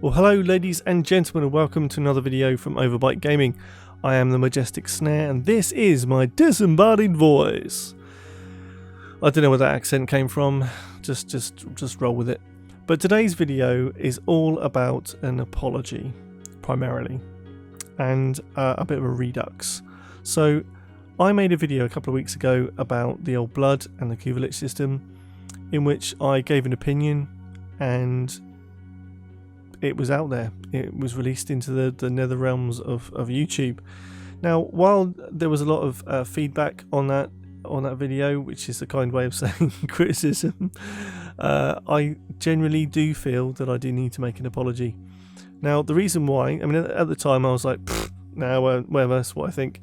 Well, hello ladies and gentlemen, and welcome to another video from Overbite Gaming. I am the majestic Snare, and this is my disembodied voice. I don't know where that accent came from, just roll with it. But today's video is all about an apology, primarily, and a bit of a redux. So, I made a video a couple of weeks ago about the old blood and the Kuvelich system, in which I gave an opinion, and it was out there. It was released into the nether realms of YouTube. Now, while there was a lot of feedback on that video, which is a kind way of saying criticism, I generally do feel that I do need to make an apology. Now, the reason why, I mean, at the time I was like, now whatever, that's what I think.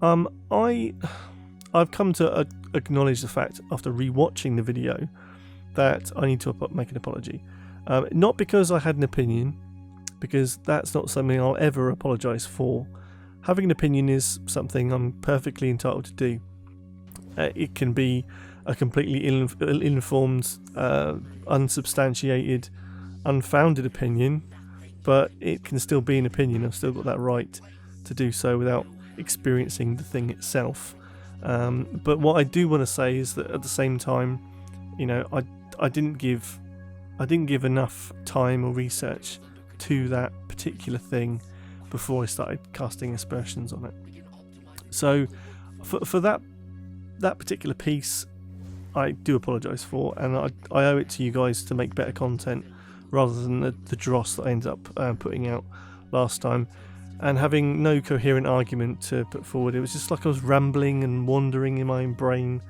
I've come to acknowledge the fact after rewatching the video that I need to make an apology. Not because I had an opinion, because that's not something I'll ever apologise for. Having an opinion is something I'm perfectly entitled to do. It can be a completely ill-informed, unsubstantiated, unfounded opinion, but it can still be an opinion. I've still got that right to do so without experiencing the thing itself. But what I do want to say is that at the same time, you know, I didn't give enough time or research to that particular thing before I started casting aspersions on it. So for that particular piece, I do apologise for, and I owe it to you guys to make better content rather than the dross that I ended up putting out last time and having no coherent argument to put forward. It was just like I was rambling and wandering in my own brain.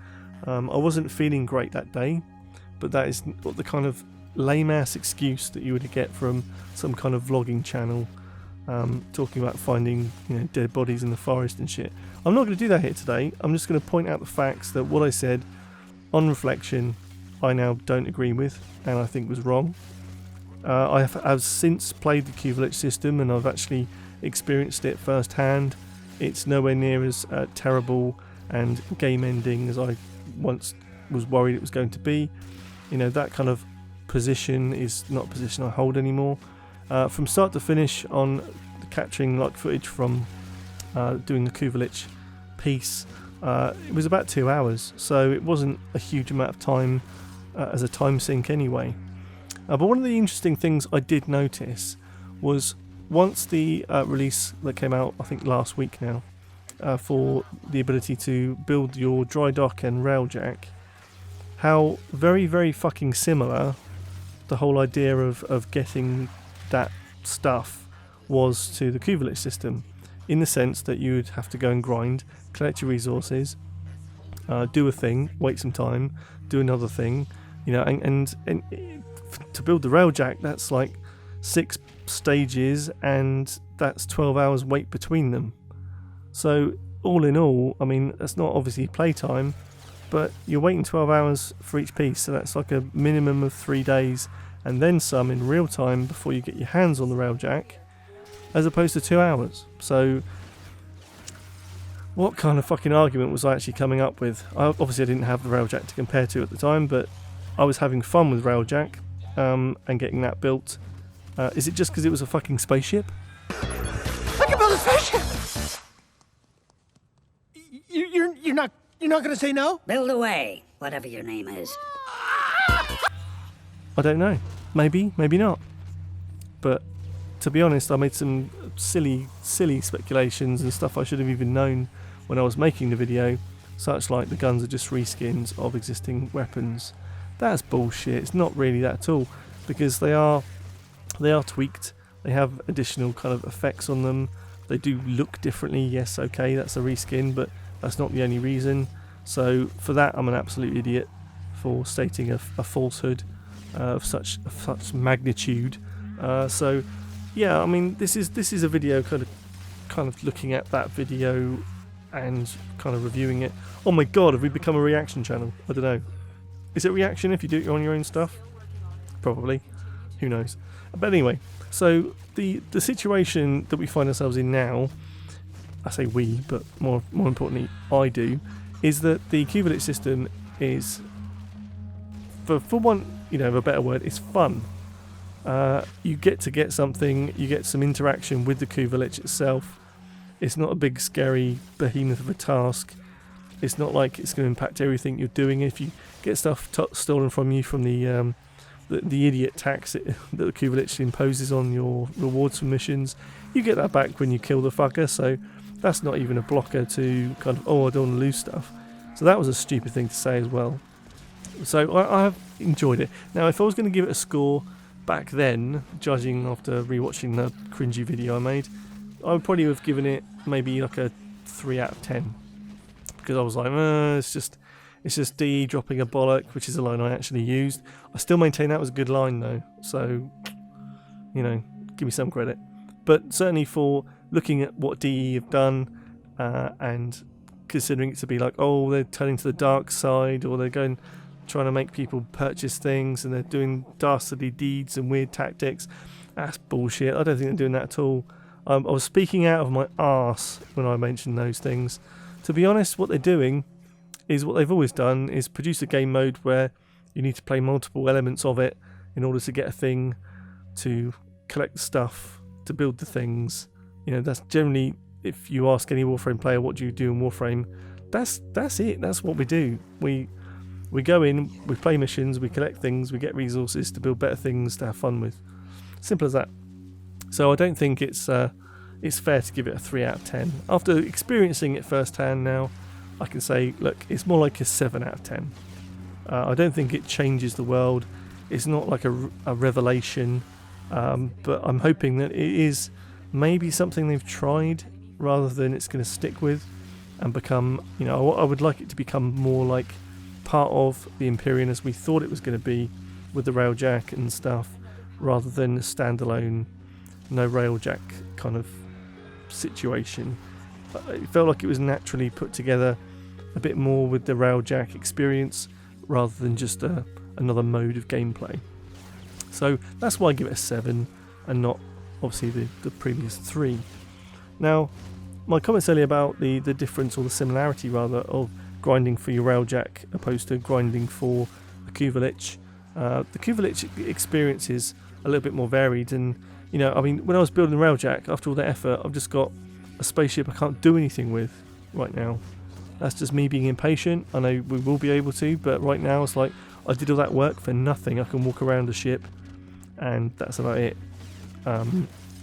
I wasn't feeling great that day, but that is what the kind of lame-ass excuse that you would get from some kind of vlogging channel talking about finding, you know, dead bodies in the forest and shit. I'm not going to do that here today. I'm just going to point out the facts that what I said on reflection I now don't agree with and I think was wrong. I've since played the Kuvelich system and I've actually experienced it firsthand. It's nowhere near as terrible and game-ending as I once was worried it was going to be. You know, that kind of position is not a position I hold anymore. From start to finish on capturing like footage from doing the Kuvelich piece, it was about 2 hours, so it wasn't a huge amount of time as a time sink anyway. But one of the interesting things I did notice was once the release that came out, I think last week now, for the ability to build your dry dock and railjack, how very, very fucking similar the whole idea of getting that stuff was to the Kuvelich system, in the sense that you would have to go and grind, collect your resources, do a thing, wait some time, do another thing, you know, and to build the railjack, that's like 6 stages and that's 12 hours wait between them. So all in all, I mean, that's not obviously playtime, but you're waiting 12 hours for each piece, so that's like a minimum of 3 days and then some in real time before you get your hands on the railjack, as opposed to 2 hours. So what kind of fucking argument was I actually coming up with? Obviously I didn't have the railjack to compare to at the time, but I was having fun with railjack and getting that built. Is it just because it was a fucking spaceship? I can build a spaceship! You're not gonna say no? Build away, whatever your name is. I don't know. Maybe, maybe not. But to be honest, I made some silly speculations and stuff I should have even known when I was making the video, such like the guns are just reskins of existing weapons. That's bullshit. It's not really that at all, because they are tweaked. They have additional kind of effects on them. They do look differently. Yes, okay, that's a reskin, but that's not the only reason. So for that, I'm an absolute idiot for stating a falsehood of such magnitude. So yeah, I mean, this is a video kind of looking at that video and kind of reviewing it. Oh my god, have we become a reaction channel? I don't know. Is it reaction if you do it on your own stuff? Probably. Who knows? But anyway, so the situation that we find ourselves in now, I say we, but more importantly I do, is that the Kuvelich system is, for one, you know, a better word, it's fun. You get something, you get some interaction with the Kuvalich itself. It's not a big scary behemoth of a task. It's not like it's going to impact everything you're doing. If you get stuff stolen from you from the idiot tax that the Kuvalich imposes on your rewards from missions, you get that back when you kill the fucker, so that's not even a blocker to kind of, oh, I don't want to lose stuff. So that was a stupid thing to say as well. So I have enjoyed it. Now, if I was going to give it a score back then, judging after rewatching the cringy video I made, I would probably have given it maybe like a 3 out of 10. Because I was like, it's just DE dropping a bollock, which is a line I actually used. I still maintain that was a good line though, so, you know, give me some credit. But certainly for looking at what DE have done and considering it to be like, oh, they're turning to the dark side, or they're trying to make people purchase things, and they're doing dastardly deeds and weird tactics, that's bullshit. I don't think they're doing that at all. I was speaking out of my arse when I mentioned those things. To be honest, what they're doing is what they've always done, is produce a game mode where you need to play multiple elements of it in order to get a thing, to collect the stuff, to build the things. You know, that's generally, if you ask any Warframe player what do you do in Warframe, that's it. That's what we do. We go in, we play missions, we collect things, we get resources to build better things to have fun with. Simple as that. So I don't think it's fair to give it a 3 out of 10. After experiencing it firsthand now, I can say, look, it's more like a 7 out of 10. I don't think it changes the world. It's not like a revelation, but I'm hoping that it is maybe something they've tried rather than it's going to stick with and become, you know, I would like it to become more like part of the Empyrean as we thought it was going to be with the railjack and stuff, rather than a standalone no railjack kind of situation. It felt like it was naturally put together a bit more with the railjack experience rather than just another mode of gameplay. So that's why I give it a 7 and not obviously the previous 3. Now, my comments earlier about the difference, or the similarity rather, of grinding for your railjack opposed to grinding for the Kuvalich. The Kuvalich experience is a little bit more varied, and you know, I mean, when I was building the railjack, after all that effort, I've just got a spaceship I can't do anything with right now. That's just me being impatient. I know we will be able to, but right now it's like I did all that work for nothing. I can walk around the ship and that's about it.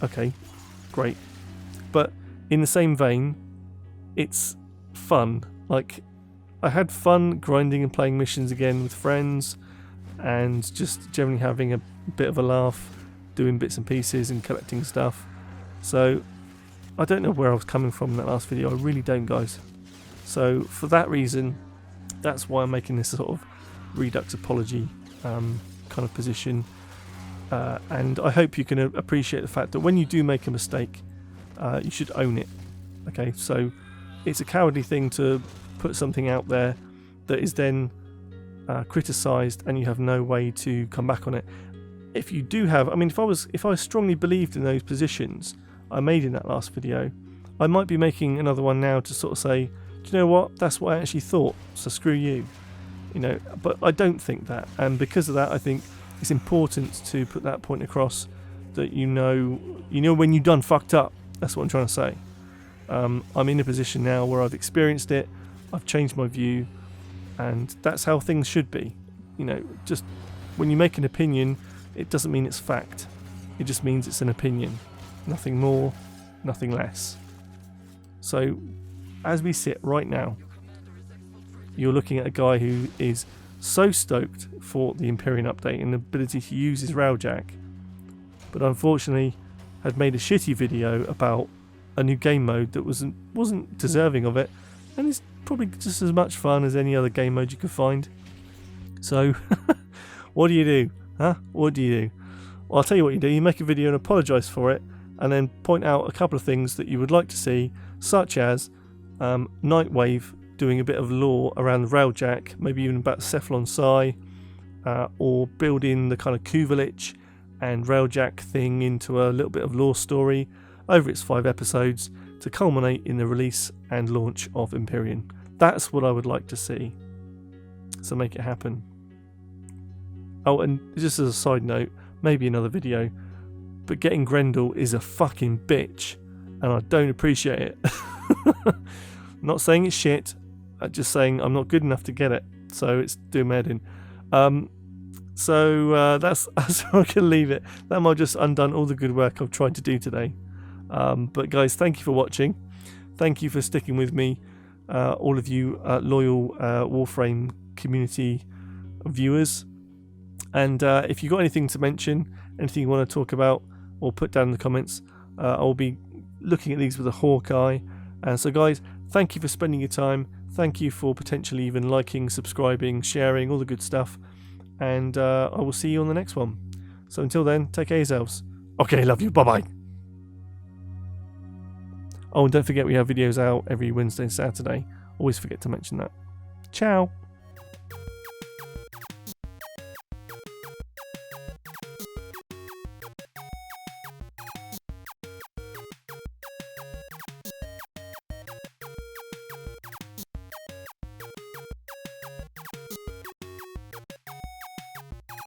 Okay, great. But in the same vein, it's fun. Like, I had fun grinding and playing missions again with friends and just generally having a bit of a laugh, doing bits and pieces and collecting stuff. So I don't know where I was coming from in that last video. I really don't, guys. So for that reason, that's why I'm making this sort of redux apology kind of position. And I hope you can appreciate the fact that when you do make a mistake, you should own it. Okay, so it's a cowardly thing to put something out there that is then criticised and you have no way to come back on it. If you do have, I mean, if I strongly believed in those positions I made in that last video, I might be making another one now to sort of say, do you know what, that's what I actually thought, so screw you, you know. But I don't think that, and because of that, I think it's important to put that point across, that you know when you done fucked up. That's what I'm trying to say. I'm in a position now where I've experienced it, I've changed my view, and that's how things should be. You know, just when you make an opinion, it doesn't mean it's fact. It just means it's an opinion. Nothing more, nothing less. So, as we sit right now, you're looking at a guy who is so stoked for the Empyrean update and the ability to use his railjack, but unfortunately had made a shitty video about a new game mode that wasn't deserving of it, and is probably just as much fun as any other game mode you could find. So, what do you do? Huh? What do you do? Well, I'll tell you what you do. You make a video and apologise for it, and then point out a couple of things that you would like to see, such as Nightwave doing a bit of lore around the railjack, maybe even about Cephalon Psi, or building the kind of Kuvalich and railjack thing into a little bit of lore story over its 5 episodes to culminate in the release and launch of Empyrean. That's what I would like to see. So make it happen. Oh, and just as a side note, maybe another video. But getting Grendel is a fucking bitch, and I don't appreciate it. Not saying it's shit, I'm just saying I'm not good enough to get it, so it's doing my head in. That's how I can leave it. That might just undone all the good work I've tried to do today. But guys, thank you for watching. Thank you for sticking with me, all of you loyal Warframe community viewers. And if you've got anything to mention, anything you want to talk about, or put down in the comments, I'll be looking at these with a hawk eye. And so guys, thank you for spending your time. Thank you for potentially even liking, subscribing, sharing, all the good stuff. And I will see you on the next one. So until then, take care of yourselves. Okay, love you. Bye-bye. Oh, and don't forget we have videos out every Wednesday and Saturday. Always forget to mention that. Ciao.